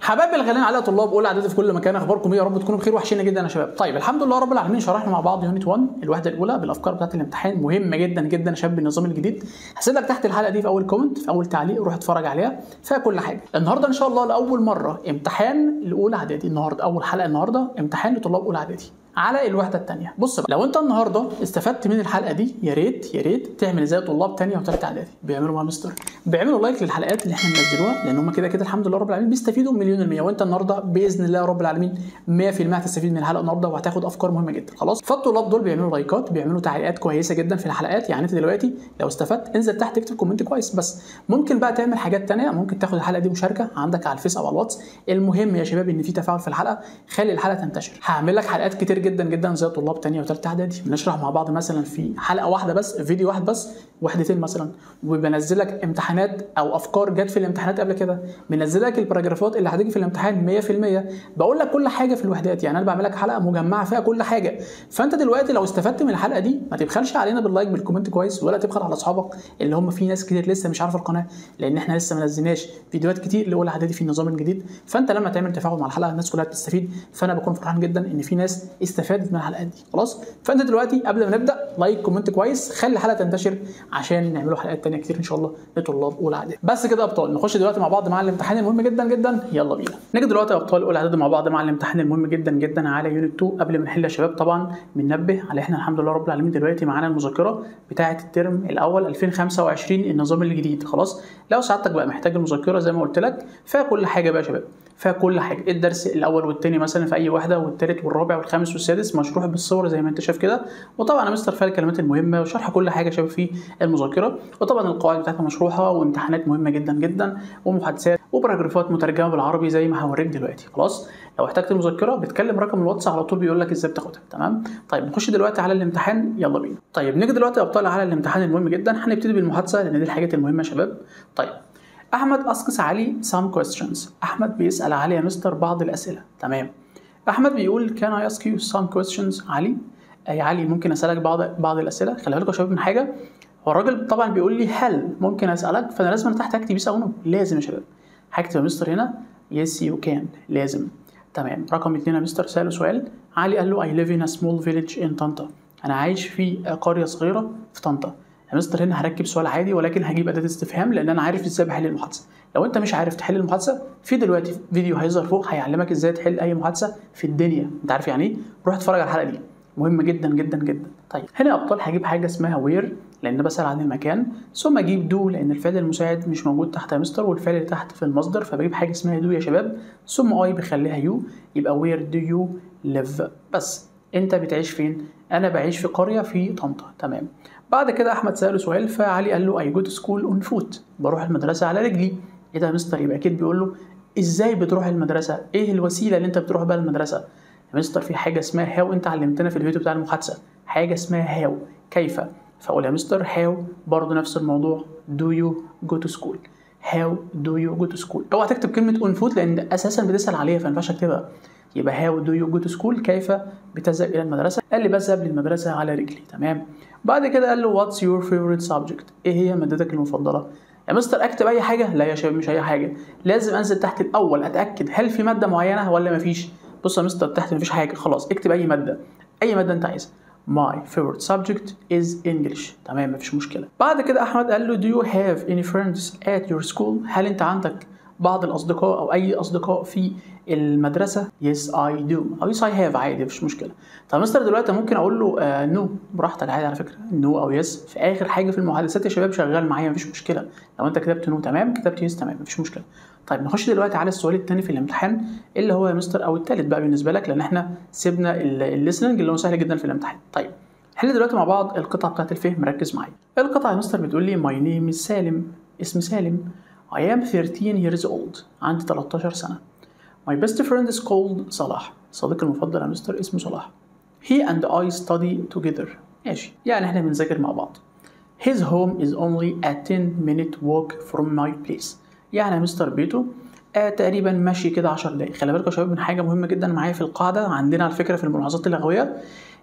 حبايبي الغاليين عليا طلاب اولى اعدادي في كل مكان، اخباركم ايه؟ يا رب تكونوا بخير، وحشينا جدا يا شباب. طيب الحمد لله رب العالمين، شرحنا مع بعض يونت 1 الوحده الاولى بالافكار بتاعت الامتحان، مهمه جدا جدا يا شباب بالنظام الجديد. هسيب لك تحت الحلقه دي في اول كومنت، في اول تعليق، روح اتفرج عليها فيها كل حاجه. النهارده ان شاء الله لاول مره امتحان لاولى اعدادي، النهارده اول حلقه، النهارده امتحان لطلاب اولى اعدادي على الوحده الثانيه. بص بقى، لو انت النهارده استفدت من الحلقه دي يا ريت تعمل زي طلاب ثانيه وثالثه اعدادي بيعملوا مع مستر، بيعملوا لايك للحلقات اللي احنا بننزلوها، لان هم كده الحمد لله رب العالمين بيستفيدوا مليون المية. وانت النهارده باذن الله رب العالمين 100% هتستفيد من الحلقه النهارده وهتاخد افكار مهمه جدا. خلاص، فالطلاب دول بيعملوا لايكات، بيعملوا تعليقات كويسه جدا في الحلقات. يعني انت دلوقتي لو استفدت انزل تحت اكتب كومنت كويس، بس ممكن بقى تعمل حاجات ثانيه، ممكن تاخد الحلقه دي مشاركه عندك على الفيس او على الواتس. المهم يا شباب ان في تفاعل في الحلقه، خلي الحلقه تنتشر. هعمل لك حلقات كتير جدا جدا زي طلاب ثانيه وثالثه اعدادي، بنشرح مع بعض مثلا في حلقه واحده بس، فيديو واحد بس، وحدتين مثلا، وبنزل لك امتحانات او افكار جت في الامتحانات قبل كده، بنزل لك الباراجرافات اللي هتيجي في الامتحان 100%، بقول لك كل حاجه في الوحدات. يعني انا بعمل لك حلقه مجمعه فيها كل حاجه. فانت دلوقتي لو استفدت من الحلقه دي ما تبخلش علينا باللايك بالكومنت كويس، ولا تبخل على اصحابك اللي هم في ناس كتير لسه مش عارفه القناه، لان احنا لسه ما نزلناش فيديوهات كتير لاولى اعدادي في النظام الجديد. فانت لما تعمل تفاعل مع الحلقه الناس كلها بتستفيد، فانا بكون فرحان جدا ان في ناس استفادت من الحلقات دي. خلاص، فانت دلوقتي قبل ما نبدا لايك كومنت كويس، خلي الحلقه تنتشر عشان نعملوا حلقات ثانيه كتير ان شاء الله لطلاب اولى اعدادي. بس كده يا ابطال، نخش دلوقتي مع بعض مع الامتحان المهم جدا جدا. يلا بينا نيجي دلوقتي يا ابطال اولى اعدادي مع بعض مع الامتحان المهم جدا جدا على يونت 2. قبل ما نحل يا شباب طبعا بننبه على احنا الحمد لله رب العالمين دلوقتي معانا المذكره بتاعه الترم الاول 2025 النظام الجديد. خلاص، لو سعادتك بقى محتاج المذكره زي ما قلت لك فيها كل حاجه بقى يا شباب، فيها كل حاجه. الدرس الاول والثاني مثلا في اي واحده، والثالث والرابع والخامس والسادس مشروح بالصور زي ما انت شايف كده، وطبعا انا مستر فيها الكلمات المهمه وشرح كل حاجه شباب في المذكره، وطبعا القواعد بتاعتها مشروحه، وامتحانات مهمه جدا جدا، ومحادثات وباراجرافات مترجمه بالعربي زي ما هوريك دلوقتي. خلاص، لو احتجت المذكره بتكلم رقم الواتس على طول بيقول لك ازاي بتاخدها. تمام، طيب نخش دلوقتي على الامتحان، يلا بينا. طيب نيجي دلوقتي يا ابطال على الامتحان المهم جدا. هنبتدي بالمحادثه لان دي الحاجات المهمه يا شباب. طيب، احمد asks علي some questions. احمد بيسال علي يا مستر بعض الاسئله. تمام، احمد بيقول can I ask you some questions علي؟ يا علي ممكن اسالك بعض الاسئله. خلي بالكم يا شباب من حاجه، هو الراجل طبعا بيقول لي هل ممكن اسالك، فانا لازم تحت اكتب يس او نو، لازم يا شباب هكتب يا مستر هنا يس يو كان، لازم. تمام، رقم 2 يا مستر ساله سؤال. علي قال له I live in a small village in طنطا. انا عايش في قريه صغيره في طنطا. يا مستر هنا هركب سؤال عادي، ولكن هجيب اداه استفهام لان انا عارف ازاي بحل المحادثه. لو انت مش عارف تحل المحادثه، في دلوقتي فيديو هيظهر فوق هيعلمك ازاي تحل اي محادثه في الدنيا. انت عارف يعني ايه؟ روح اتفرج على الحلقه دي، مهمه جدا جدا جدا. طيب هنا يا ابطال هجيب حاجه اسمها وير لان بسال عن المكان، ثم اجيب دو لان الفعل المساعد مش موجود تحت يا مستر، والفعل اللي تحت في المصدر، فبجيب حاجه اسمها دو يا شباب، ثم اي بخليها يو، يبقى وير دو يو ليف. بس انت بتعيش فين؟ انا بعيش في قريه في طنطا. تمام، بعد كده احمد ساله سؤال، فعلي قال له اي جو تو سكول اون فوت، بروح المدرسه على رجلي. ايه ده يا مستر؟ يبقى اكيد بيقول له ازاي بتروح المدرسه، ايه الوسيله اللي انت بتروح بيها المدرسه. يا مستر في حاجه اسمها هاو، انت علمتنا في الفيديو بتاع المحادثه حاجه اسمها هاو، كيف. فاقول يا مستر هاو برضه نفس الموضوع، دو يو جو تو سكول، هاو دو يو جو تو سكول. اوعى تكتب كلمه اون فوت لان اساسا بتسال عليها فما ينفعش اكتبها. يبقى هاو دو يو جو تو سكول، كيف بتذهب الى المدرسه. قال لي بذهب للمدرسه على رجلي. تمام، بعد كده قال له واتس يور فيفورت سبجكت، ايه هي مادتك المفضله. يا مستر اكتب اي حاجه؟ لا يا شباب مش اي حاجه، لازم انزل تحت الاول اتاكد هل في ماده معينه ولا مفيش. بص يا مستر تحت مفيش حاجه، خلاص اكتب اي ماده، اي ماده انت عايزها. My favorite subject is English. تمام مفيش مشكله. بعد كده احمد قال له do you have any friends at your school، هل انت عندك بعض الاصدقاء او اي اصدقاء في المدرسه. yes I do او yes I have، عادي مفيش مشكله. طب مستر دلوقتي ممكن اقول له no، براحتك عادي على فكره، no او yes في اخر حاجه في المحادثات يا شباب شغال معايا مفيش مشكله. لو انت كتبت no تمام، كتبت yes تمام مفيش مشكله. طيب نخش دلوقتي على السؤال الثاني في الامتحان اللي هو يا مستر او الثالث بقى بالنسبه لك، لان احنا سيبنا الليسننج اللي هو سهل جدا في الامتحان. طيب حل دلوقتي مع بعض القطعه بتاعت الفهم، ركز معايا. القطعه يا مستر بتقول لي my name is سالم، اسمي سالم. I am 13 years old، عندي 13 سنه. My best friend is called صلاح، صديقي المفضل يا مستر اسمه صلاح. He and I study together، ماشي يعني احنا بنذاكر مع بعض. His home is only a 10-minute walk from my place، يعني يا مستر بيته تقريبا ماشي كده 10 دقايق. خلي بالكم يا شباب من حاجه مهمه جدا معايا في القاعده عندنا على فكره في الملاحظات اللغويه،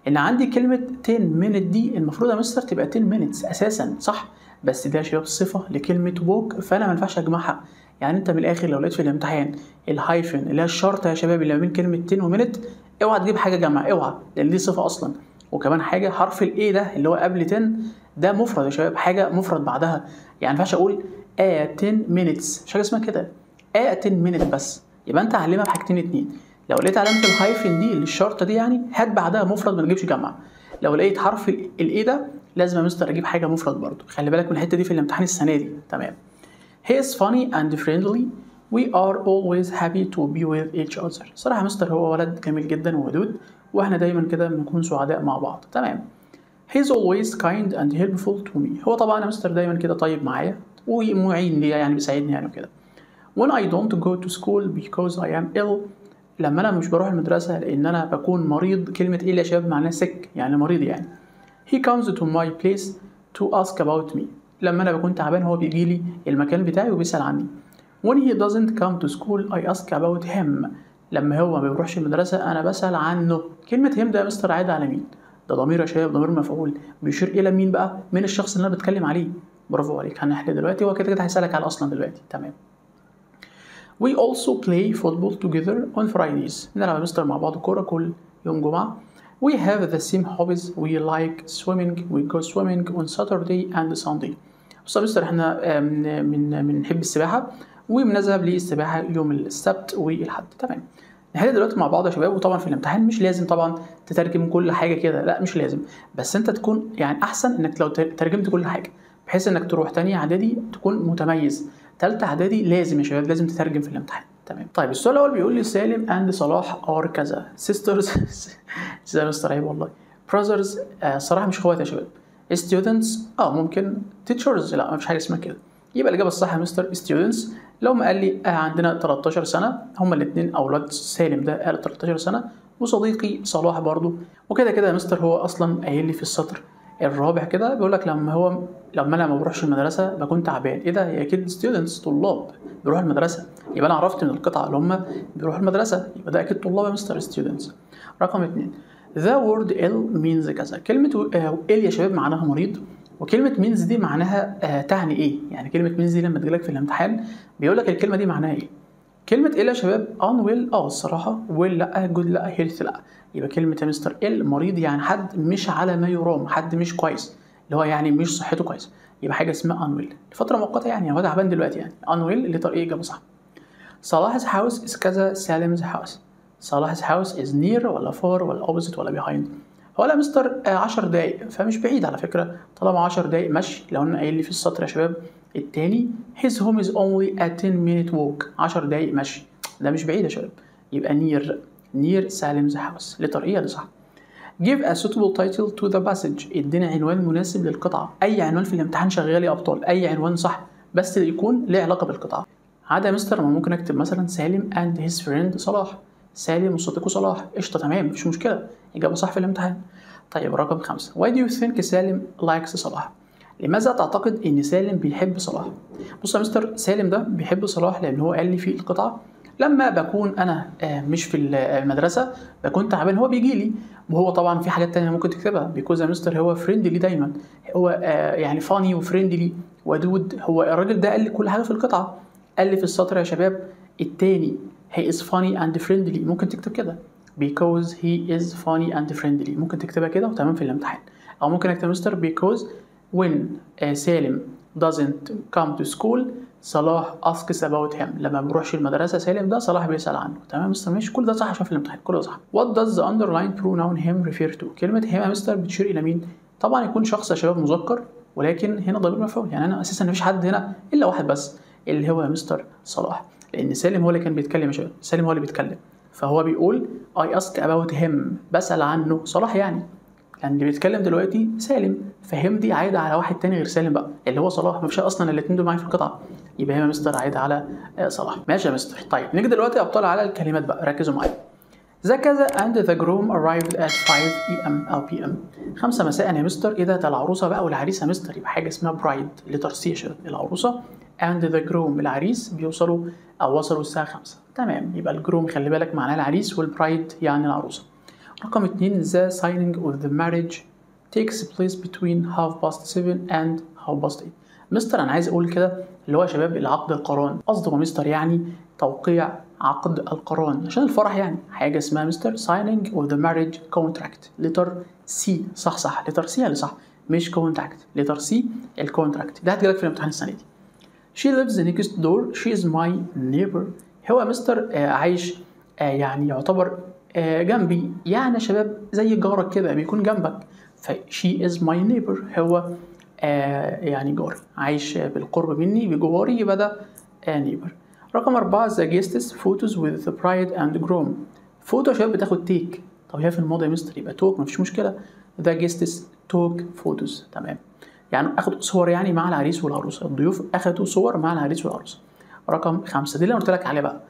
ان عندي كلمه 10 minute دي المفروض يا مستر تبقى 10 minutes اساسا، صح؟ بس ده يا شباب صفه لكلمه walk، فانا ما ينفعش اجمعها. يعني انت من الاخر لو لقيت في الامتحان الهايفن اللي هي الشرطه يا شباب اللي ما بين كلمه 10 ومينت، اوعى تجيب حاجه جمع، اوعى، لان دي صفه اصلا. وكمان حاجه حرف الاي ده اللي هو قبل 10 ده مفرد يا شباب، حاجه مفرد بعدها، يعني ما ينفعش اقول 10 minutes، مش حاجه اسمها كده، 10 minutes بس. يبقى انت علمها بحاجتين اتنين، لو لقيت علامه الهايفن دي اللي الشرطه دي يعني هات بعدها مفرد، ما تجيبش جمع. لو لقيت حرف الاي ده لازم يا مستر اجيب حاجه مفرد برضه، خلي بالك من الحته دي في الامتحان السنه دي. تمام. He is funny and friendly. We are always happy to be with each other. صراحة مستر هو ولد جميل جدا وودود، واحنا دايما كده بنكون سعداء مع بعض. تمام. He is always kind and helpful to me. هو طبعا يا مستر دايما كده طيب معايا ومعين ليا، يعني بيساعدني يعني وكده. When I don't go to school because I am ill. لما انا مش بروح المدرسة لان انا بكون مريض. كلمة ill يا شباب معناها sick، يعني مريض يعني. He comes to my place to ask about me. لما انا بكون تعبان هو بيجي لي المكان بتاعي وبيسأل عني. When he doesn't come to school I ask about him. لما هو ما بيروحش المدرسة انا بسأل عنه. كلمة him ده يا مستر عايدة على مين؟ ده ضمير يا شباب، ضمير مفعول، بيشير الى مين بقى؟ من الشخص اللي انا بتكلم عليه. برافو عليك، هنحل دلوقتي، هو كده كده هيسألك على اصلا دلوقتي. تمام. We also play football together on Fridays. نلعب يا مستر مع بعض كورة كل يوم جمعة. We have the same hobbies. We like swimming. We go swimming on Saturday and Sunday. بص يا مستر احنا بنحب السباحة وبنذهب للسباحة يوم السبت والحد. تمام. نحل دلوقتي مع بعض يا شباب، وطبعا في الامتحان مش لازم طبعا تترجم كل حاجة كده، لا مش لازم، بس انت تكون يعني احسن انك لو ترجمت كل حاجة بحيث انك تروح تانية اعدادي تكون متميز، تالتة اعدادي لازم يا شباب لازم تترجم في الامتحان. تمام. طيب السؤال الاول بيقول لي سالم اند صلاح ار كذا sisters زي مستر عيب والله. brothers الصراحه مش اخوات يا شباب. students ممكن teachers، لا مفيش حاجه اسمها كده. يبقى الاجابه الصح يا مستر students. لو ما قال لي عندنا 13 سنه، هما الاثنين اولاد سالم ده قال 13 سنه، وصديقي صلاح برضو. وكده كده يا مستر هو اصلا قايل لي في السطر الرابع كده بيقول لك لما انا ما بروحش المدرسه بكون تعبان. ايه ده؟ هي اكيد ستودنتس، طلاب بيروحوا المدرسه، يبقى انا عرفت من القطعه اللي هم بيروحوا المدرسه، يبقى ده اكيد طلاب يا مستر ستودنتس. رقم 2 the word ill means كذا. كلمه ill يا شباب معناها مريض، وكلمه means دي معناها تعني ايه؟ يعني كلمه means دي لما تجيلك في الامتحان بيقول لك الكلمه دي معناها ايه. كلمة ill يا شباب unwell الصراحة، well لا، good لا، health لا. يبقى كلمة يا مستر ill مريض، يعني حد مش على ما يرام، حد مش كويس، اللي هو يعني مش صحته كويسة، يبقى حاجة اسمها unwell لفترة مؤقتة، يعني هو تعبان دلوقتي يعني. unwell اللي طريقة إجابة صح. صلاح's house is كذا سالم's house. صلاح's house is near ولا far ولا opposite ولا behind؟ هو لا مستر 10 دقايق، فمش بعيد على فكرة، طالما 10 دقايق مشي. لو انا قايل لي في السطر يا شباب التاني his home is only a 10-minute walk، 10 دقايق مشي، ده مش بعيد يا شباب، يبقى near سالم's house لطريقة دي صح. give a suitable title to the passage. ادينا عنوان مناسب للقطعة. أي عنوان في الامتحان شغال يا أبطال، أي عنوان صح، بس يكون له علاقة بالقطعة. عادة يا مستر ما ممكن أكتب مثلا سالم and his friend صلاح، سالم وصديقه صلاح، قشطة تمام مفيش مشكلة، إجابة صح في الامتحان. طيب رقم 5 why do you think سالم likes صلاح؟ لماذا تعتقد ان سالم بيحب صلاح؟ بص يا مستر سالم ده بيحب صلاح لان هو قال لي في القطعه لما بكون انا مش في المدرسه بكون تعبان هو بيجي لي. وهو طبعا في حاجات تانية ممكن تكتبها بيكوز يا مستر هو فريندلي دايما، هو يعني فاني وفريندلي ودود. هو الراجل ده قال لي كل حاجه في القطعه، قال لي في السطر يا شباب التاني he is funny and friendly، ممكن تكتب كده because he is funny and friendly، ممكن تكتبها كده وتمام في الامتحان. او ممكن اكتب مستر because when سالم doesn't come to school صلاح asks about him، لما بيروحش المدرسة سالم ده صلاح بيسأل عنه. تمام مستر ماشي، كل ده صح عشان في الامتحان كله صح. what does the underlined pronoun him refer to؟ كلمة him يا مستر بتشير إلى مين؟ طبعا يكون شخص يا شباب مذكر، ولكن هنا ضمير مفعول، يعني أنا أساسا مفيش حد هنا إلا واحد بس اللي هو يا مستر صلاح، لأن سالم هو اللي كان بيتكلم يا شباب، سالم هو اللي بيتكلم، فهو بيقول I ask about him، بسأل عنه صلاح يعني اللي بيتكلم دلوقتي سالم، فهم دي عايده على واحد تاني غير سالم بقى اللي هو صلاح، مفيش اصلا الاثنين دول معايا في القطعه، يبقى هي يا مستر عايده على صلاح. ماشي يا مستر. طيب نيجي دلوقتي يا ابطال على الكلمات بقى، ركزوا معايا. ذا كذا and the groom arrived at 5 AM أو PM، 5 مساء يا مستر. إيه ده العروسة بقى والعريس يا مستر، يبقى حاجة اسمها bride لترسيش العروسة and the groom العريس بيوصلوا أو وصلوا الساعة 5. تمام، يبقى الجروم خلي بالك معناه العريس والبرايد يعني العروسة. رقم 2 the signing of the marriage takes place between 7:30 and 8:30. مستر انا عايز اقول كده اللي هو يا شباب العقد القران، قصده مستر يعني توقيع عقد القران عشان الفرح، يعني حاجه اسمها مستر signing of the marriage contract. لتر سي صح لتر سي اللي صح، مش كونتراكت، لتر سي الكونتراكت. ده هتجيلك في الامتحان السنه دي. She lives next door. She is my neighbor. هو مستر عايش يعني يعتبر جنبي، يعني يا شباب زي جارك كده بيكون جنبك. ف she is my neighbor، هو يعني جاري، عايش بالقرب مني بجواري، يبقى ده neighbor. رقم 4 the guests photos with the bride and groom. فوتو يا شباب بتاخد تيك، طب هي في الماضي يا مستر يبقى توك، مفيش مشكلة. the guests took photos. تمام، يعني اخدوا صور يعني مع العريس والعروسه، الضيوف اخدوا صور مع العريس والعروسه. رقم 5 دي اللي انا قلت لك عليها بقى،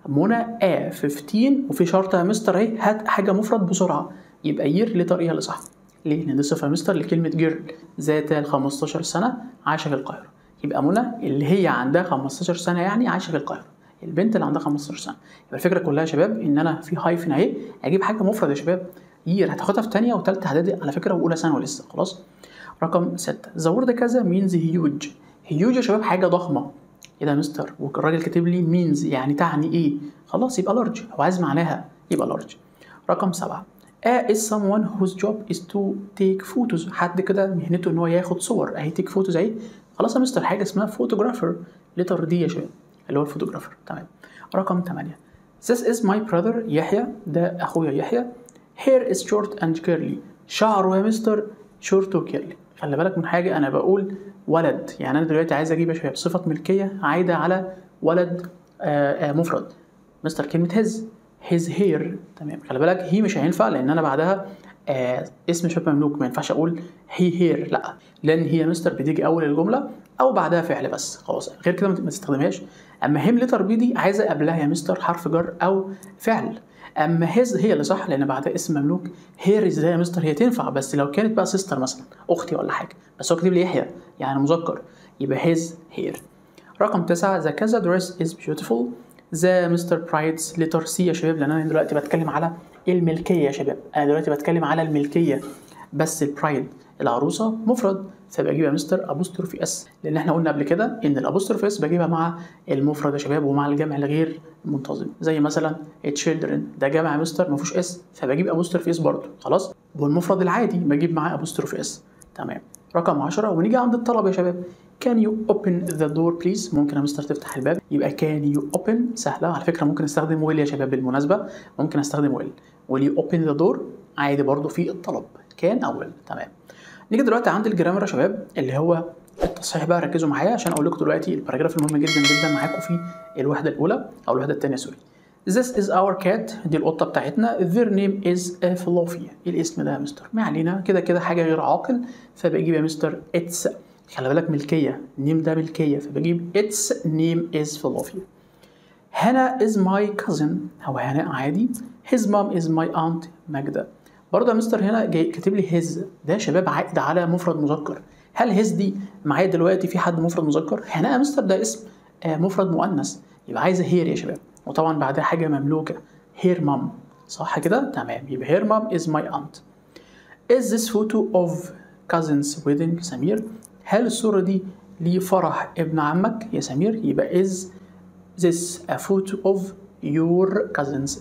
منى 15 وفي شرط يا مستر اهي، هات حاجه مفرد بسرعه، يبقى يير لتر ايه اللي صح. ليه؟ لان دي صفه يا مستر لكلمه جيرل ذات ال 15 سنه عايشه في القاهره، يبقى منى اللي هي عندها 15 سنه يعني عايشه في القاهره، البنت اللي عندها 15 سنه. يبقى الفكره كلها يا شباب ان انا في هايفن اهي اجيب حاجه مفرد يا شباب. يير هتاخدها في ثانيه وثالثه اعدادي على فكره واولى ثانوي لسه خلاص. رقم 6 the word كذا means huge. huge يا شباب حاجة ضخمة. ايه ده يا مستر؟ والراجل كاتب لي means يعني تعني ايه؟ خلاص يبقى large، هو عايز معناها يبقى large. رقم 7 is someone whose job is to take photos. حد كده مهنته ان هو ياخد صور اهي take photos اهي. خلاص يا مستر حاجة اسمها photographer، لتر دي يا شباب اللي هو الفوتوغرافر. تمام. رقم 8 this is my brother يحيى، ده اخويا يحيى. hair is short and curly. شعره يا مستر شورت وكيرلي. خلي بالك من حاجه، انا بقول ولد، يعني انا دلوقتي عايز اجيب يا شباب صفه ملكيه عايده على ولد مفرد. مستر كلمه his hair. تمام، خلي بالك هي مش هينفع لان انا بعدها اسم شبه مملوك، ما ينفعش اقول هي هير، لا، لان هي مستر بتيجي اول الجمله او بعدها فعل بس، خلاص غير كده ما تستخدمهاش. اما هم لتر بي دي عايزه قبلها يا مستر حرف جر او فعل. اما هيز هي اللي صح لان بعدها اسم مملوك. هير ازاي يا مستر؟ هي تنفع بس لو كانت بقى سيستر مثلا اختي ولا حاجه، بس هو كاتب لي يحيى يعني مذكر، يبقى هيز هير. رقم 9 ذا كذا دريس از بيوتيفول. ذا مستر برايدز لتر سي يا شباب، لان انا دلوقتي بتكلم على الملكيه يا شباب، انا دلوقتي بتكلم على الملكيه، بس البرايد العروسه مفرد، فبجيبها مستر ابوستروفي اس، لان احنا قلنا قبل كده ان الابوستروفي اس بجيبها مع المفرد يا شباب ومع الجمع الغير منتظم، زي مثلا children ده جمع مستر ما فيهوش اس، فبجيب ابوستروفي اس برضه خلاص، والمفرد العادي بجيب معاه ابوستروفي اس. تمام. رقم 10 ونيجي عند الطلب يا شباب. Can you open the door please؟ ممكن يا مستر تفتح الباب، يبقى can you open سهله على فكره. ممكن استخدم will يا شباب بالمناسبه، ممكن استخدم will you open the door عادي برضه في الطلب كان او will. تمام. نيجي دلوقتي عند الجرامر يا شباب اللي هو التصحيح بقى، ركزوا معايا عشان اقول لكم دلوقتي الباراجراف المهم جدا جدا معاكم في الوحده الاولى او الوحده الثانيه سوري. This is our cat، دي القطه بتاعتنا. Their name is Fluffy. الاسم ده يا مستر ما علينا، كده كده حاجه غير عاقل فبجيب يا مستر اتس، خلي بالك ملكيه، نيم ده ملكيه فبجيب اتس نيم از Fluffy. هنا is my cousin، هو هناء عادي. His mom is my aunt ماجدة. برضه يا مستر هنا جاي كاتب لي هيز، ده يا شباب عائد على مفرد مذكر. هل هيز دي معايا دلوقتي في حد مفرد مذكر؟ هنا يا مستر ده اسم مفرد مؤنث، يبقى عايزه هير يا شباب، وطبعا بعدها حاجه مملوكه هير مام، صح كده؟ تمام، يبقى هير مام از ماي aunt. Is this photo of cousin's wedding سمير؟ هل الصوره دي لفرح ابن عمك يا سمير؟ يبقى is this a photo of your cousins.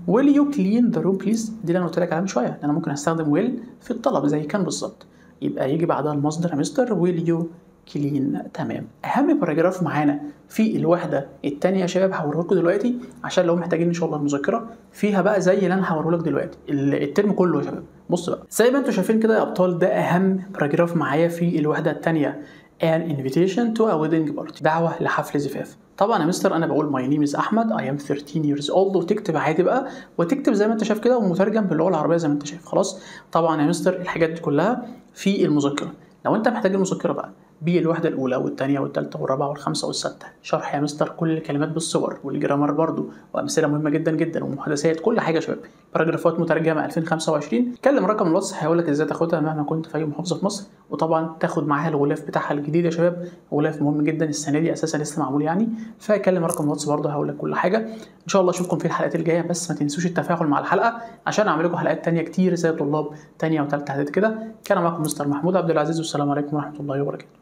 Will you clean the room please؟ دي اللي انا قلت لك عليها من شويه، ان انا ممكن استخدم will في الطلب زي كان بالظبط، يبقى يجي بعدها المصدر يا مستر will you clean. تمام. اهم باراجراف معانا في الوحده الثانيه يا شباب هوريه لكم دلوقتي عشان لو محتاجين ان شاء الله المذاكره فيها بقى زي اللي انا هوريه لك دلوقتي الترم كله يا شباب. بص بقى زي ما انتم شايفين كده يا ابطال، ده اهم باراجراف معايا في الوحده الثانيه، an invitation to a wedding party، دعوه لحفل زفاف. طبعا يا مستر انا بقول my name is احمد I am 13 years old، وتكتب عادي بقى، وتكتب زي ما انت شايف كده ومترجم باللغه العربيه زي ما انت شايف. خلاص طبعا يا مستر الحاجات دي كلها في المذكره، لو انت محتاج المذكره بقى بالوحده الاولى والثانيه والثالثه والرابعه والخامسه والسادسه. شرح يا مستر كل الكلمات بالصور والجرامر برضو وامثله مهمه جدا جدا ومحادثات كل حاجه يا شباب. باراجرافات مترجمه 2025. كلم رقم الواتس هيقول لك ازاي تاخدها مهما كنت في اي محافظه في مصر، وطبعا تاخد معاها الغلاف بتاعها الجديد يا شباب. غلاف مهم جدا السنه دي اساسا لسه معمول يعني، فكلم رقم الواتس برضه هقول لك كل حاجه. ان شاء الله اشوفكم في الحلقات الجايه، بس ما تنسوش التفاعل مع الحلقه عشان اعمل لكم حلقات تانية كتير زي طلاب تانية وثالثه اعدادي كده. كان معاكم مستر محمود عبد العزيز، والسلام عليكم ورحمه الله وبركاته.